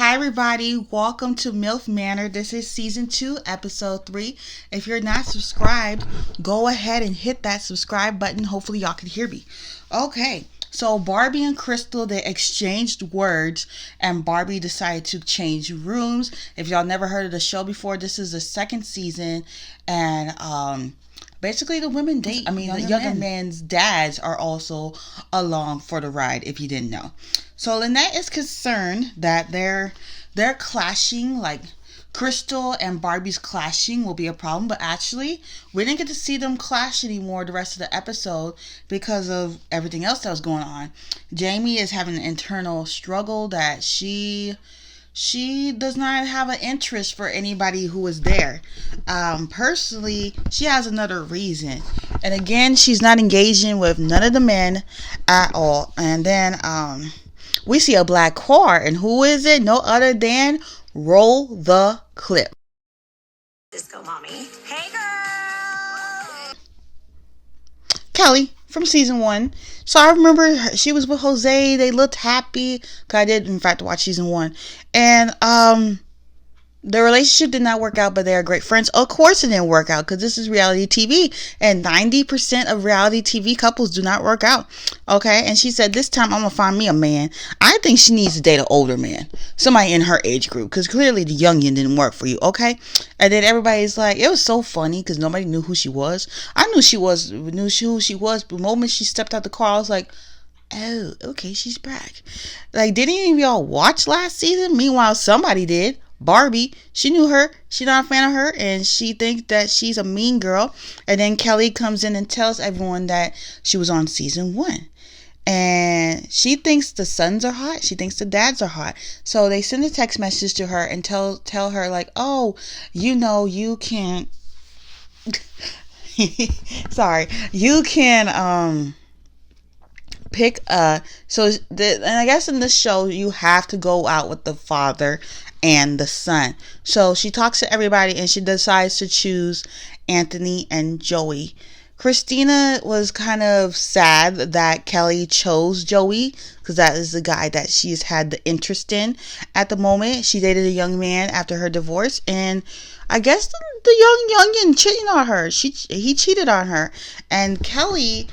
Hi, everybody. Welcome to Milf Manor. This is season 2, episode 3. If you're not subscribed, go ahead and hit that subscribe button. Hopefully, y'all can hear me. Okay. So, Barbie and Crystal, they exchanged words, and Barbie decided to change rooms. If y'all never heard of the show before, this is the second season, and basically the women date. The younger men's dads are also along for the ride, if you didn't know. So Lynette is concerned that they're clashing, like Crystal and Barbie's clashing will be a problem, but actually we didn't get to see them clash anymore the rest of the episode because of everything else that was going on. Jami is having an internal struggle that she does not have an interest for anybody who is there. Personally, she has another reason. And again, she's not engaging with none of the men at all. And then we see a black car. And who is it? No other than roll the clip. Disco mommy. Hey girl! Kelly from season 1. So I remember she was with Jose. They looked happy. Cause I did, in fact, watch season 1. And the relationship did not work out, but they are great friends. Of course it didn't work out because this is reality TV. And 90% of reality TV couples do not work out. Okay? And she said, this time I'm going to find me a man. I think she needs to date an older man. Somebody in her age group. Because clearly the youngin didn't work for you. Okay? And then everybody's like, it was so funny because nobody knew who she was. I knew who she was. But the moment she stepped out the car, I was like, oh, okay, she's back. Like, didn't any of y'all watch last season? Meanwhile, somebody did. Barbie, she knew her. She's not a fan of her, and she thinks that she's a mean girl. And then Kelly comes in and tells everyone that she was on season 1. And she thinks the sons are hot. She thinks the dads are hot. So they send a text message to her and tell her, like, oh, you can sorry, you can pick and I guess in this show you have to go out with the father and the son. So she talks to everybody and she decides to choose Anthony and Joey. Christina was kind of sad that Kelly chose Joey because that is the guy that she's had the interest in at the moment. She dated a young man after her divorce, and I guess the youngin cheating on her. He cheated on her, and Kelly,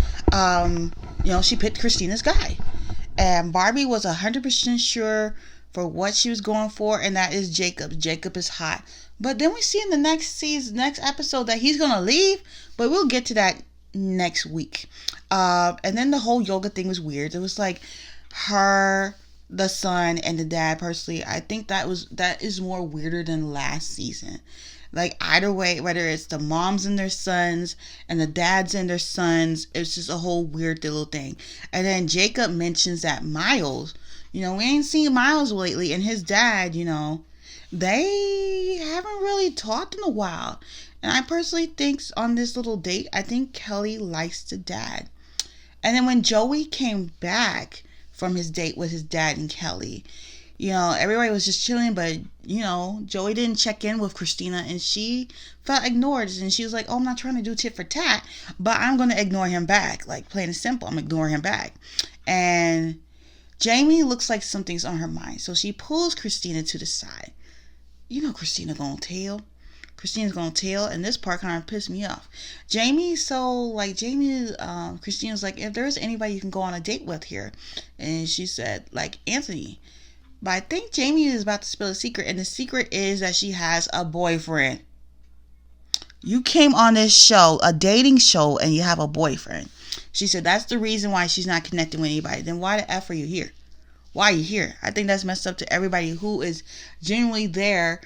she picked Christina's guy, and Barbie was 100% sure for what she was going for, and that is Jacob. Jacob is hot. But then we see in the next episode that he's going to leave, but we'll get to that next week. And then the whole yoga thing was weird. It was like her, the son, and the dad. Personally, I think that is more weirder than last season. Like, either way, whether it's the moms and their sons and the dads and their sons, it's just a whole weird little thing. And then Jacob mentions that Miles, we ain't seen Miles lately, and his dad, they haven't really talked in a while. And I personally think on this little date, I think Kelly likes the dad. And then when Joey came back from his date with his dad and Kelly, everybody was just chilling, but, Joey didn't check in with Christina, and she felt ignored, and she was like, oh, I'm not trying to do tit for tat, but I'm going to ignore him back. Like, plain and simple, I'm ignoring him back. And Jami looks like something's on her mind, so she pulls Christina to the side. Christina's going to tell, and this part kind of pissed me off. Christina's like, if there's anybody you can go on a date with here, and she said, like, Anthony. But I think Jami is about to spill a secret, and the secret is that she has a boyfriend. You came on this show, a dating show, and you have a boyfriend. She said that's the reason why she's not connecting with anybody. Then why the F are you here? Why are you here? I think that's messed up to everybody who is genuinely there,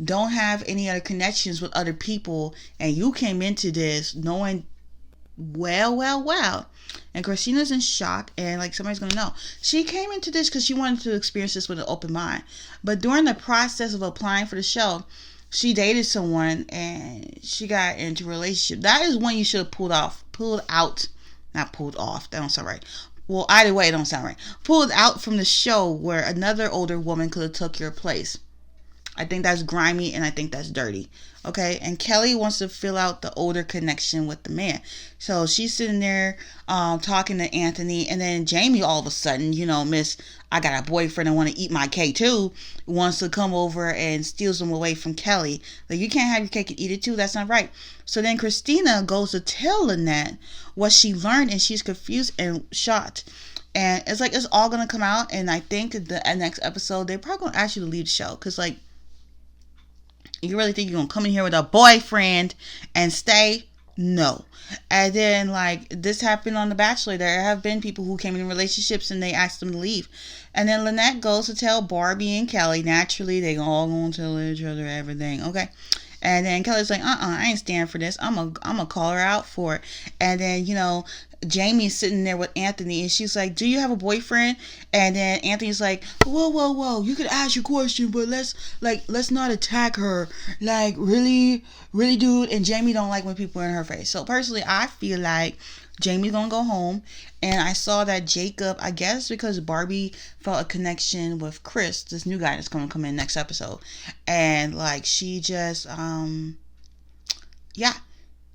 don't have any other connections with other people, and you came into this knowing well. And Christina's in shock, and like somebody's gonna know. She came into this because she wanted to experience this with an open mind. But during the process of applying for the show, she dated someone and she got into a relationship. That is when you should have pulled out. Not pulled off. That don't sound right. Well, either way, it don't sound right. Pulled out from the show where another older woman could have took your place. I think that's grimy and I think that's dirty. Okay, and Kelly wants to fill out the older connection with the man. So she's sitting there talking to Anthony, and then Jami all of a sudden, Miss, I got a boyfriend and want to eat my cake too, wants to come over and steals them away from Kelly. Like, you can't have your cake and eat it too. That's not right. So then Christina goes to tell Lynette what she learned, and she's confused and shocked. And it's like it's all gonna come out, and I think the next episode they're probably gonna ask you to leave the show, because like, you really think you're gonna come in here with a boyfriend and stay? No. And then, like, this happened on The Bachelor. There have been people who came in relationships and they asked them to leave. And then Lynette goes to tell Barbie and Kelly. Naturally, they all gonna tell each other everything. Okay. And then Kelly's like, I ain't stand for this. I'm a call her out for it. And then, Jami's sitting there with Anthony, and she's like, do you have a boyfriend? And then Anthony's like, whoa, you could ask your question, but let's not attack her. Like, really, dude. And Jami don't like when people are in her face. So personally, I feel like Jami's gonna go home. And I saw that Jacob, I guess because Barbie felt a connection with Chris, this new guy that's gonna come in next episode, and like she just yeah.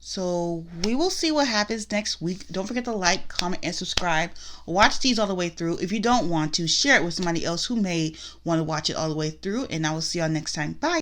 So we will see what happens next week. Don't forget to like, comment, and subscribe. Watch these all the way through. If you don't want to, share it with somebody else who may want to watch it all the way through. And I will see y'all next time. Bye.